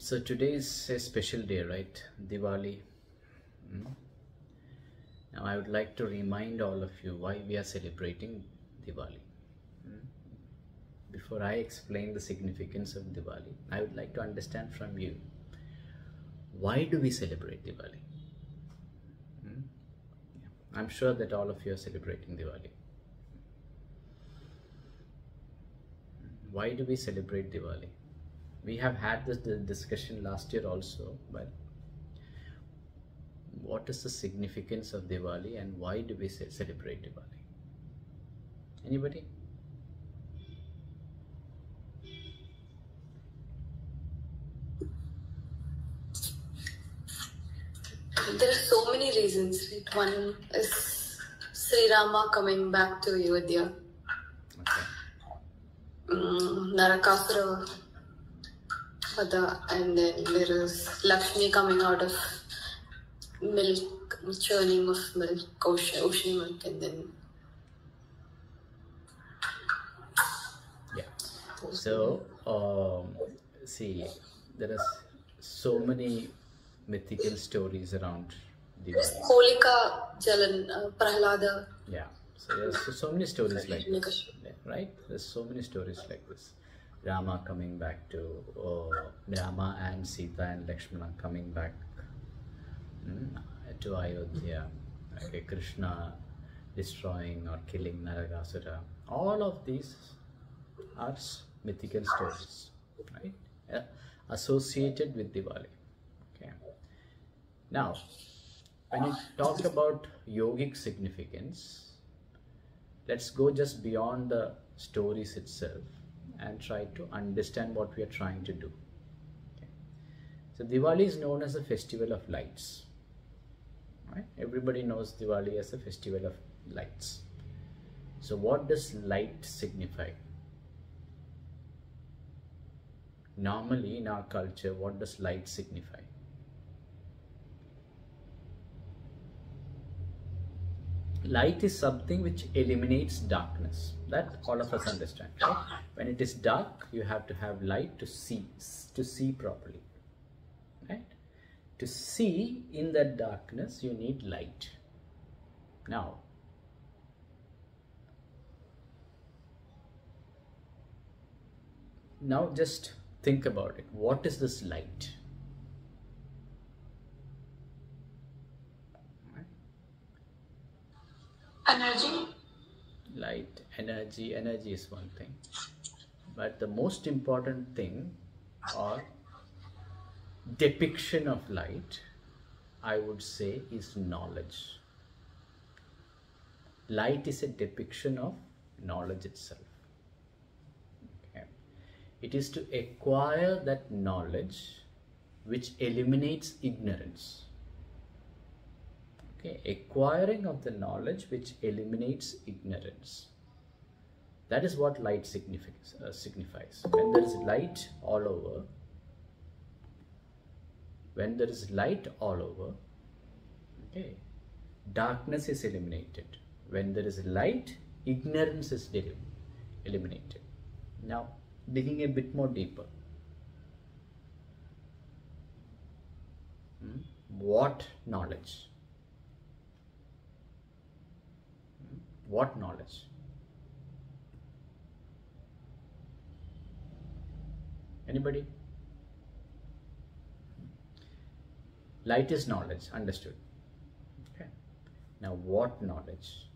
So today is a special day, right? Diwali. Mm. Now I would like to remind all of you why we are celebrating Diwali. Mm. Before I explain the significance of Diwali, I would like to understand from you, why do we celebrate Diwali? Mm. Yeah. I'm sure that all of you are celebrating Diwali. Why do we celebrate Diwali? We have had this discussion last year also, but what is the significance of Diwali and why do we celebrate Diwali? Anybody? There are so many reasons. Right? One is Sri Rama coming back to Ayodhya. Okay. Narakasura Vada, and then there is Lakshmi coming out of milk, churning of milk, ocean milk, and then yeah. So see, there are so many mythical stories around Diwali. Holika Jalan, Prahlada. Yeah. So there's so many stories like this, right? There's so many stories like this. Rama coming back to Rama and Sita and Lakshmana coming back to Ayodhya. Okay, Krishna destroying or killing Narakasura. All of these are mythical stories, right? Associated with Diwali. Okay. Now, when you talk about yogic significance, let's go just beyond the stories itself and try to understand what we are trying to do. Okay. So Diwali is known as a festival of lights. Right? Everybody knows Diwali as a festival of lights. So what does light signify? Normally in our culture, what does light signify? Light is something which eliminates darkness. That all of us understand, right? When it is dark, you have to have light to see properly, right? To see in that darkness, you need light. Now, just think about it. What is this light? Energy. Light, energy is one thing. But the most important thing or depiction of light, I would say, is knowledge. Light is a depiction of knowledge itself. Okay. It is to acquire that knowledge which eliminates ignorance. Okay. Acquiring of the knowledge which eliminates ignorance. That is what light signifies. When there is light all over, okay, darkness is eliminated. When there is light, ignorance is eliminated. Now, digging a bit more deeper. What knowledge? What knowledge? Anybody? Light is knowledge, understood. Okay. Now, what knowledge?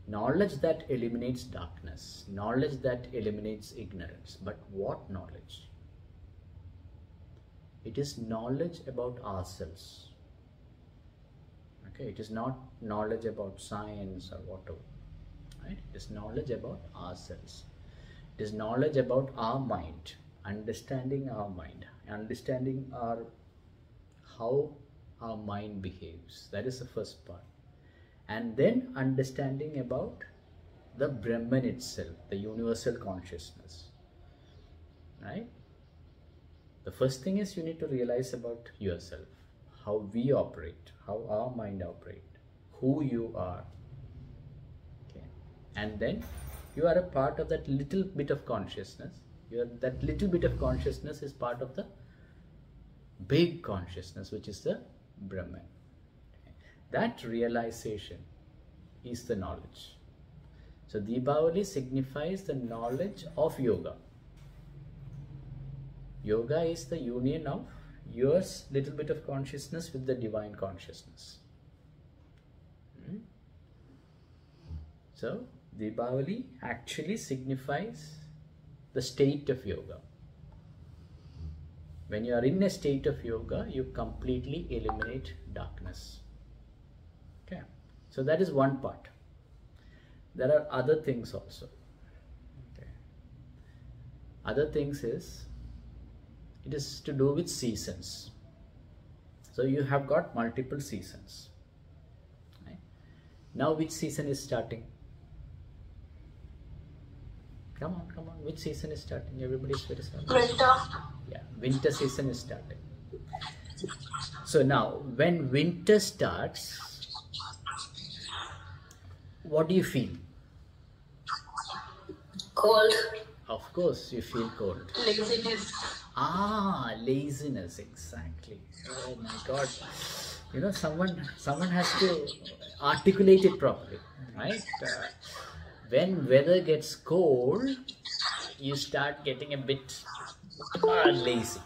Knowledge that eliminates darkness, knowledge that eliminates ignorance. But what knowledge? It is knowledge about ourselves. Okay, it is not knowledge about science or whatever. Right? It is knowledge about ourselves. It is knowledge about our mind, understanding our mind, understanding how our mind behaves. That is the first part. And then understanding about the Brahman itself, the universal consciousness. Right? The first thing is you need to realize about yourself, how we operate, how our mind operates, who you are. Okay. And then You are a part of that little bit of consciousness. That little bit of consciousness is part of the big consciousness, which is the Brahman. That realization is the knowledge. So Diwali signifies the knowledge of yoga. Yoga is the union of your little bit of consciousness with the divine consciousness. So Diwali actually signifies the state of yoga. When you are in a state of yoga, you completely eliminate darkness. Okay, so that is one part. There are other things also. Okay. Other things is, it is to do with seasons. So you have got multiple seasons. Right? Now which season is starting? Come on, which season is starting? Everybody is very starting. Winter. Yeah, winter season is starting. So now, when winter starts, what do you feel? Cold. Of course, you feel cold. Laziness. Laziness, exactly. Oh my God. You know, someone has to articulate it properly, right? When weather gets cold, you start getting a bit lazy.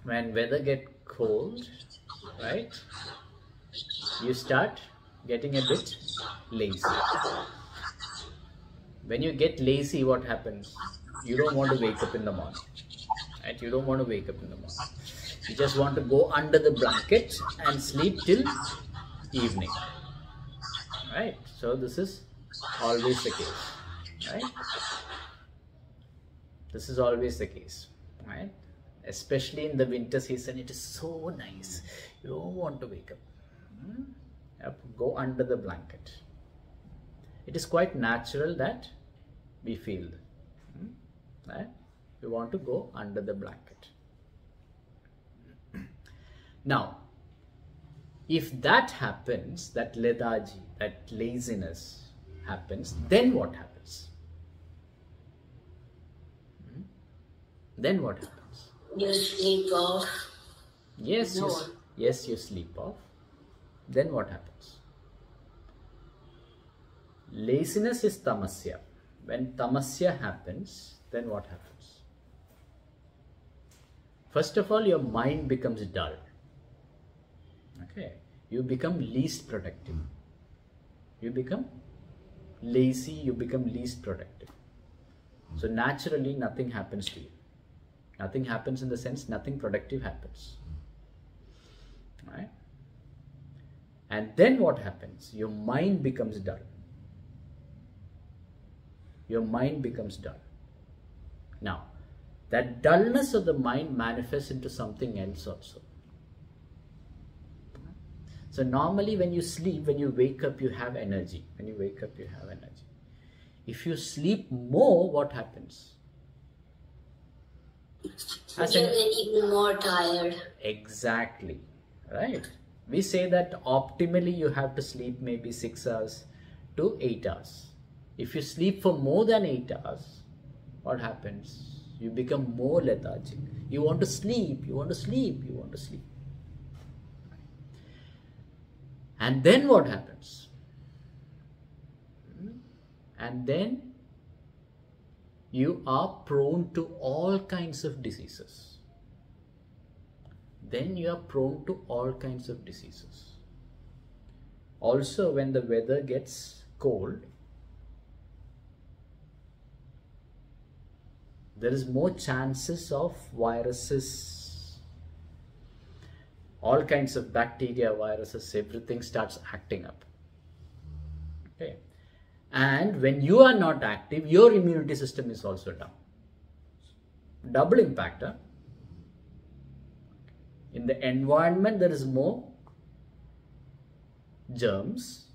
When weather gets cold, right, you start getting a bit lazy. When you get lazy, what happens? You don't want to wake up in the morning, right? You don't want to wake up in the morning. You just want to go under the blanket and sleep till evening. Right, so this is always the case, right? This is always the case, right? Especially in the winter season, it is so nice. You don't want to wake up. You have to go under the blanket. It is quite natural that we feel, right? We want to go under the blanket. Now, if that happens, that lethargy, that laziness happens, then what happens? Then what happens? You sleep off. Yes, yes, you sleep off. Then what happens? Laziness is tamasya. When tamasya happens, then what happens? First of all, your mind becomes dull. Okay, you become least productive. You become lazy, you become least productive. So naturally, nothing happens to you. Nothing happens in the sense, nothing productive happens. Right? And then what happens? Your mind becomes dull. Your mind becomes dull. Now, that dullness of the mind manifests into something else also. So normally when you sleep, when you wake up, you have energy. When you wake up, you have energy. If you sleep more, what happens? You get even more tired. Exactly, right? We say that optimally you have to sleep maybe 6 hours to 8 hours. If you sleep for more than 8 hours, what happens? You become more lethargic. You want to sleep, you want to sleep, you want to sleep. And then what happens? And then you are prone to all kinds of diseases. Then you are prone to all kinds of diseases. Also, when the weather gets cold, there is more chances of viruses, all kinds of bacteria, viruses, everything starts acting up. Okay. And when you are not active, your immunity system is also down. Double impact. Huh? In the environment, there is more germs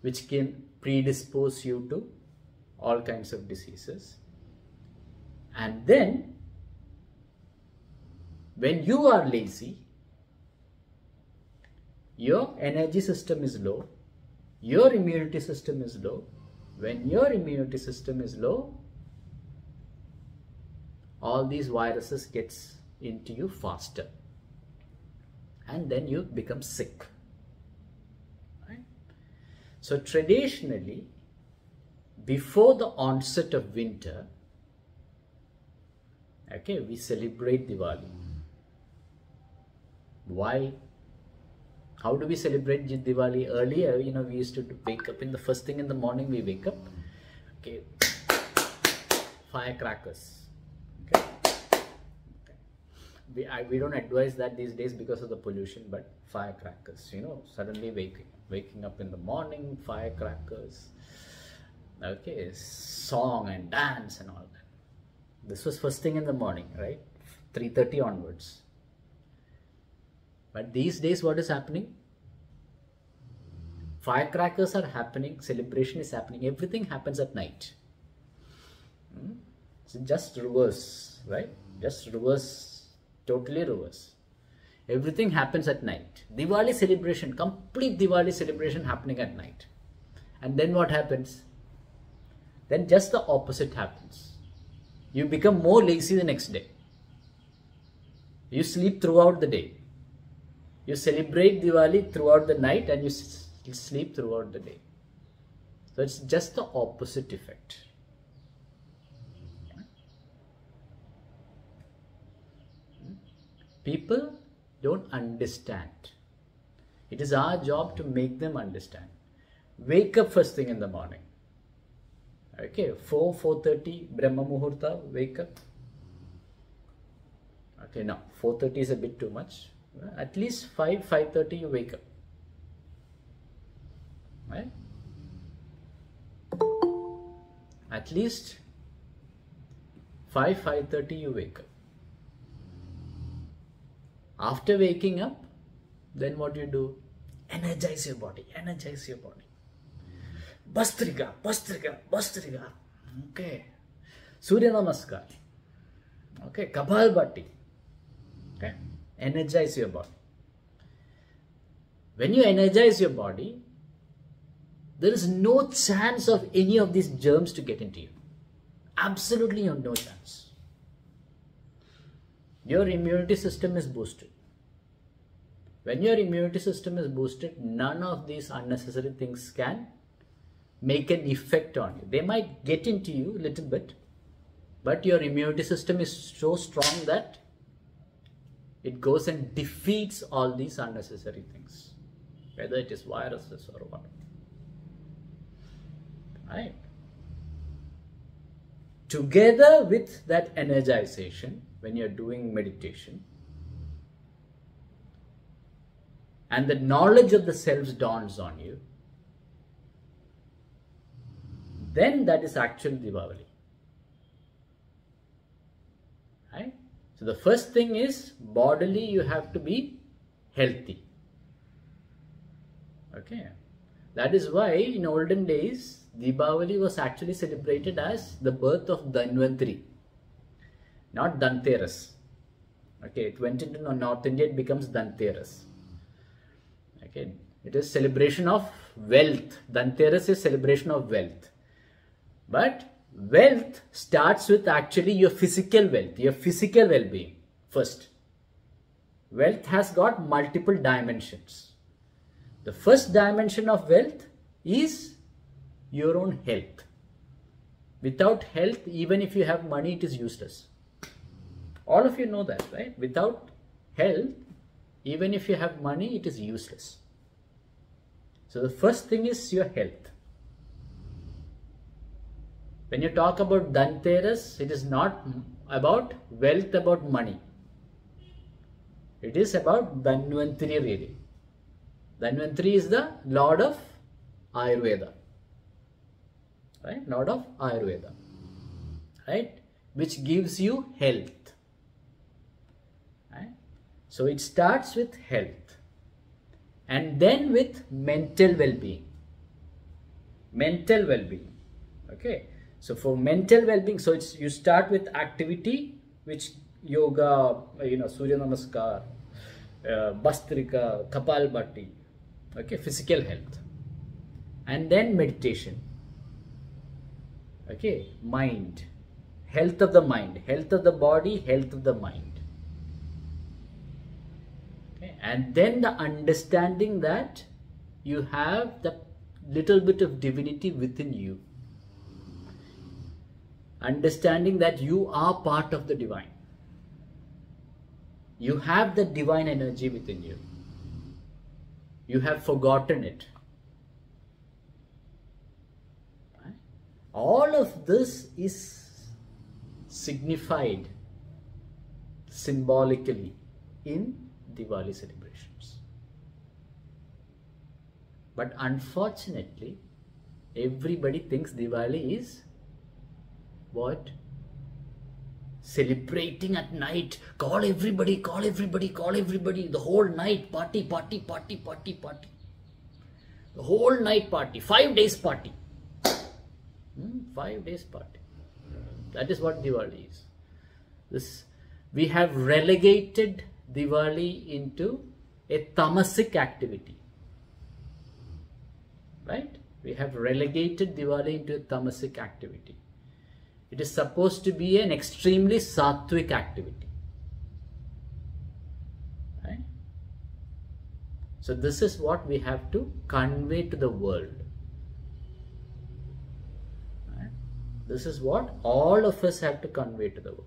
which can predispose you to all kinds of diseases. And then, when you are lazy, your energy system is low, Your immunity system is low. When your immunity system is low, all these viruses gets into you faster, and then you become sick. Right? So traditionally, before the onset of winter, okay, we celebrate Diwali. Why? How do we celebrate Diwali? Earlier, we used to wake up in the first thing in the morning. We wake up, okay, firecrackers. Okay, we don't advise that these days because of the pollution, but firecrackers. Suddenly waking up in the morning, firecrackers. Okay, song and dance and all that. This was first thing in the morning, right? 3:30 onwards. But these days, what is happening? Firecrackers are happening, celebration is happening, everything happens at night. So just reverse, right? Just reverse, totally reverse. Everything happens at night. Diwali celebration, complete Diwali celebration happening at night. And then what happens? Then just the opposite happens. You become more lazy the next day. You sleep throughout the day. You celebrate Diwali throughout the night and you sleep throughout the day. So it's just the opposite effect. People don't understand. It is our job to make them understand. Wake up first thing in the morning. Okay, 4:30 Brahma Muhurta, wake up. Okay, no, 4:30 is a bit too much. At least 5:30 you wake up. Right? At least 5:30 you wake up. After waking up, then what you do? Energize your body. Energize your body. Bastrika, Bastrika, Bastrika. Okay. Surya Namaskar. Okay. Kapalbhati. Okay. Energize your body. When you energize your body, there is no chance of any of these germs to get into you. Absolutely no chance. Your immunity system is boosted. When your immunity system is boosted, none of these unnecessary things can make an effect on you. They might get into you a little bit, but your immunity system is so strong that it goes and defeats all these unnecessary things, whether it is viruses or what. Right? Together with that energization, when you're doing meditation, and the knowledge of the selves dawns on you, then that is actual Diwali. Right? So the first thing is, bodily you have to be healthy. Okay. That is why in olden days, Diwali was actually celebrated as the birth of Dhanvantari, not Dhanteras. Okay, it went into North India, it becomes Dhanteras. Okay, it is celebration of wealth. Dhanteras is celebration of wealth. But wealth starts with actually your physical wealth, your physical well-being first. Wealth has got multiple dimensions. The first dimension of wealth is your own health. Without health, even if you have money, it is useless. All of you know that, right? Without health, even if you have money, it is useless. So the first thing is your health. When you talk about Dhanteras, it is not about wealth, about money. It is about Dhanvantari really. Dhanvantari is the Lord of Ayurveda. Right? Lord of Ayurveda. Right? Which gives you health. Right? So it starts with health. And then with mental well-being. Mental well-being. Okay. So for mental well-being, so it's, you start with activity, which yoga, Surya Namaskar, Bastrika, Kapalbhati. Okay, physical health. and then meditation. Okay, mind, health of the mind, health of the body, health of the mind. Okay, and then the understanding that you have the little bit of divinity within you. Understanding that you are part of the divine. You have the divine energy within you. You have forgotten it. Right? All of this is signified symbolically in Diwali celebrations. But unfortunately, everybody thinks Diwali is what? Celebrating at night. Call everybody, call everybody, call everybody. The whole night party, party, party, party, party. The whole night party. 5 days party. 5 days party. That is what Diwali is. We have relegated Diwali into a tamasic activity. Right? We have relegated Diwali into a tamasic activity. It is supposed to be an extremely sattvic activity. Right? So this is what we have to convey to the world. Right? This is what all of us have to convey to the world.